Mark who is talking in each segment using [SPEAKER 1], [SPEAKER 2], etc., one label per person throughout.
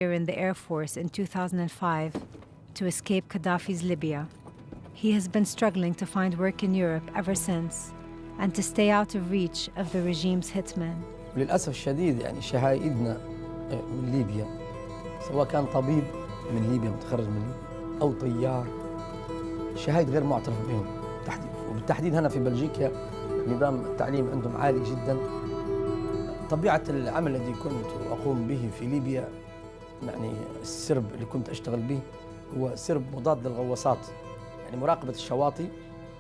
[SPEAKER 1] in the Air Force in 2005 to escape Gaddafi's Libya. He has been struggling to find work in Europe ever since and to stay out of reach of the regime's hitmen.
[SPEAKER 2] للأسف الشديد يعني شهائدنا من ليبيا سواء كان طبيب من ليبيا متخرج من ليبيا أو طيار، شهايد غير معترف بهم وبالتحديد هنا في بلجيكا نظام التعليم عندهم عالي جدا. طبيعة العمل الذي كنت أقوم به في ليبيا يعني السرب اللي كنت أشتغل به هو سرب مضاد للغواصات، يعني مراقبة الشواطئ،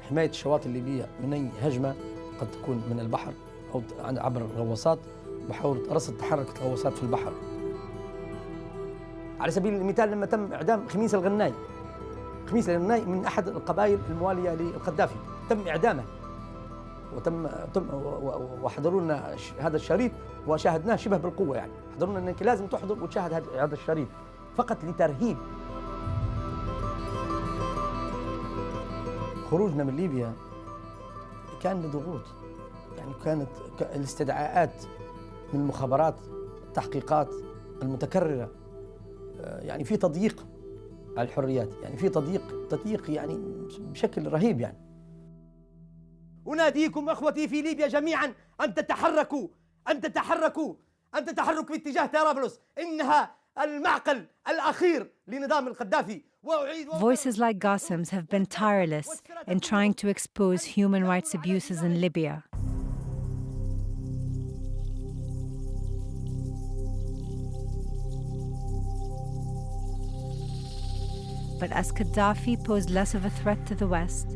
[SPEAKER 2] حماية الشواطئ الليبية من أي هجمة قد تكون من البحر أو عبر الغواصات، بحاول رصد تحرك الغواصات في البحر. على سبيل المثال لما تم إعدام خميس الغناي، خميس الغناي من أحد القبائل الموالية للقذافي تم إعدامه وحضروا لنا هذا الشريط وشاهدناه شبه بالقوة، يعني حضروا لنا أنك لازم تحضر وتشاهد هذا الشريط فقط لترهيب. خروجنا من ليبيا كان لضغوط، يعني كانت الاستدعاءات من المخابرات، التحقيقات المتكررة، يعني في تضييق على الحريات، يعني في تضييق يعني بشكل رهيب. يعني أناديكم أخوتي في ليبيا جميعا أن تتحركوا باتجاه طرابلس، إنها المعقل الأخير لنظام القذافي.
[SPEAKER 1] Voices like Qassem's have been tireless in trying to expose human rights abuses in Libya. But as Gaddafi posed less of a threat to the West,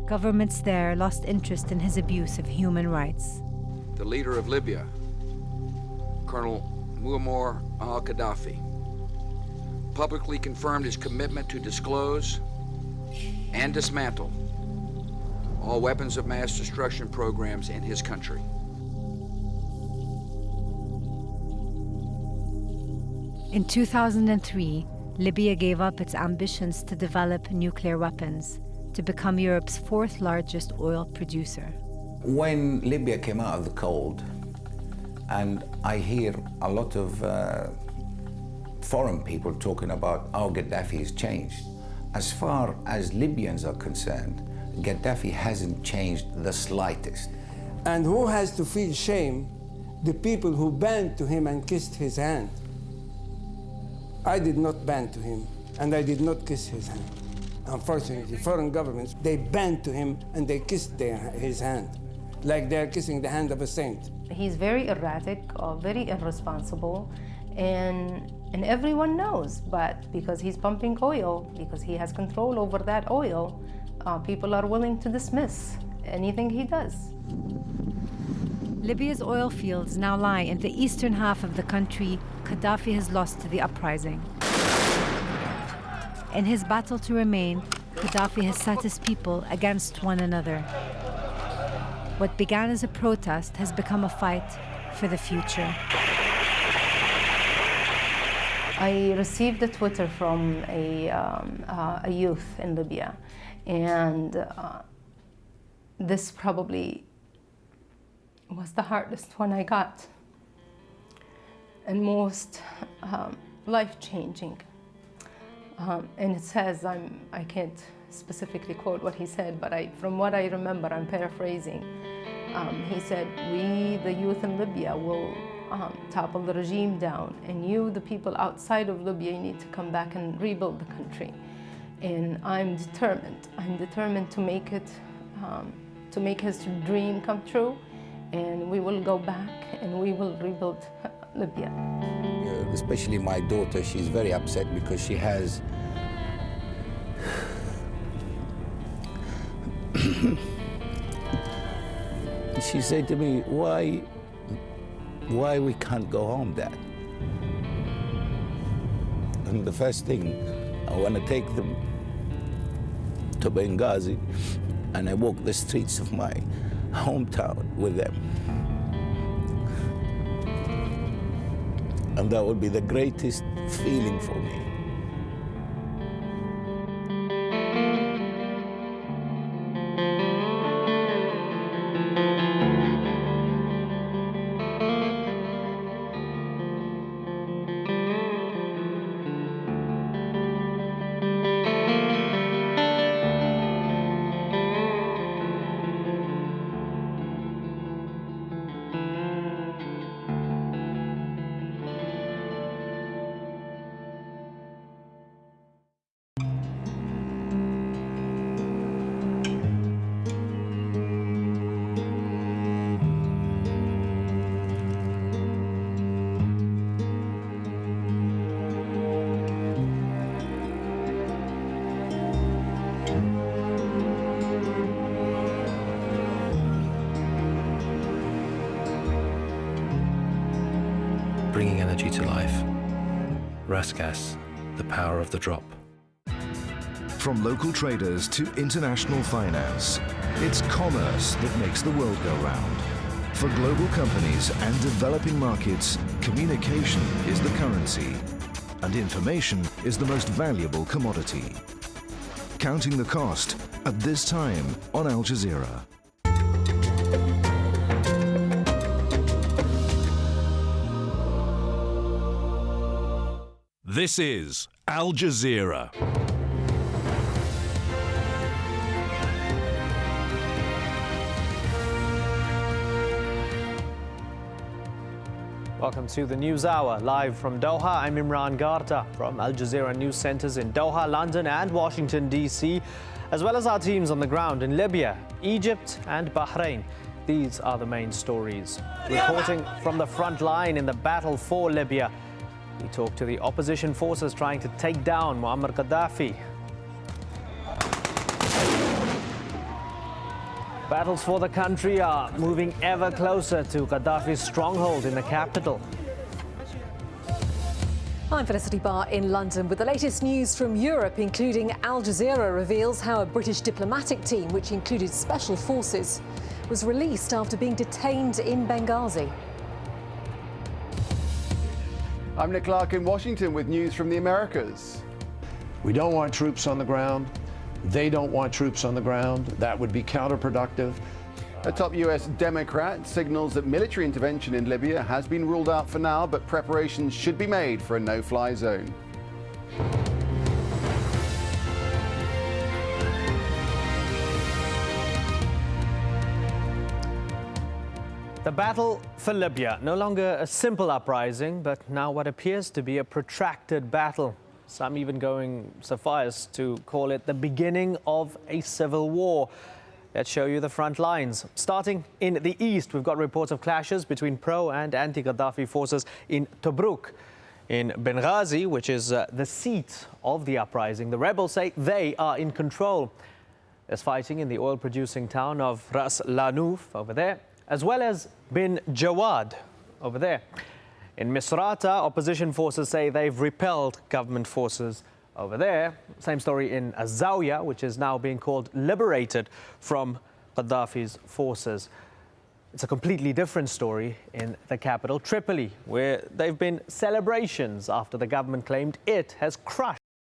[SPEAKER 1] governments there lost interest in his abuse of human rights.
[SPEAKER 3] The leader of Libya, Colonel Muammar al-Gaddafi, publicly confirmed his commitment to disclose and dismantle all weapons of mass destruction programs in his country.
[SPEAKER 1] In 2003, Libya gave up its ambitions to develop nuclear weapons to become Europe's fourth largest oil producer.
[SPEAKER 4] When Libya came out of the cold, and I hear a lot of foreign people talking about how Gaddafi has changed. As far as Libyans are concerned, Gaddafi hasn't changed the slightest.
[SPEAKER 5] And who has to feel shame? The people who bowed to him and kissed his hand. I did not bow to him, and I did not kiss his hand. Unfortunately, foreign governments, they bowed to him and they kissed his hand, like they're kissing the hand of a saint.
[SPEAKER 6] He's very erratic, very irresponsible, and everyone knows, but because he's pumping oil, because he has control over that oil, people are willing to dismiss anything he does.
[SPEAKER 1] Libya's oil fields now lie in the eastern half of the country Gaddafi has lost to the uprising. In his battle to remain, Gaddafi has set his people against one another. What began as a protest has become a fight for the future.
[SPEAKER 6] I received a Twitter from a youth in Libya, and this probably was the hardest one I got and most life-changing. And it says, I can't specifically quote what he said, but from what I remember, I'm paraphrasing. He said, we, the youth in Libya, will topple the regime down, and you, the people outside of Libya, you need to come back and rebuild the country. And I'm determined to make it, to make his dream come true, and we will go back and we will rebuild Libya.
[SPEAKER 4] Especially my daughter, she's very upset because she has she said to me, why we can't go home, Dad? And the first thing, I want to take them to Benghazi, and I walk the streets of my hometown with them. And that would be the greatest feeling for me.
[SPEAKER 7] Raskas, the power of the drop.
[SPEAKER 8] From local traders to international finance, it's commerce that makes the world go round. For global companies and developing markets, communication is the currency, and information is the most valuable commodity. Counting the cost at this time on Al Jazeera.
[SPEAKER 9] This is Al Jazeera.
[SPEAKER 10] Welcome to the News Hour, live from Doha. I'm Imran Garta from Al Jazeera News Centres in Doha, London and Washington, D.C., as well as our teams on the ground in Libya, Egypt and Bahrain. These are the main stories. Reporting from the front line in the battle for Libya, we talk to the opposition forces trying to take down Muammar Gaddafi. Battles for the country are moving ever closer to Gaddafi's stronghold in the capital.
[SPEAKER 11] I'm Felicity Barr in London with the latest news from Europe, including Al Jazeera reveals how a British diplomatic team, which included special forces, was released after being detained in Benghazi.
[SPEAKER 12] I'm Nick Clark in Washington with news from the Americas.
[SPEAKER 13] We don't want troops on the ground. They don't want troops on the ground. That would be counterproductive.
[SPEAKER 12] A top US Democrat signals that military intervention in Libya has been ruled out for now, but preparations should be made for a no-fly zone.
[SPEAKER 10] The battle for Libya, no longer a simple uprising, but now what appears to be a protracted battle. Some even going so far as to call it the beginning of a civil war. Let's show you the front lines. Starting in the east, we've got reports of clashes between pro- and anti-Gaddafi forces in Tobruk. In Benghazi, which is the seat of the uprising, the rebels say they are in control. There's fighting in the oil-producing town of Ras Lanuf over there, as well as Bin Jawad over there. In Misrata, opposition forces say they've repelled government forces over there. Same story in Zawiya, which is now being called liberated from Gaddafi's forces. It's a completely different story in the capital, Tripoli, where there have been celebrations after the government claimed it has crushed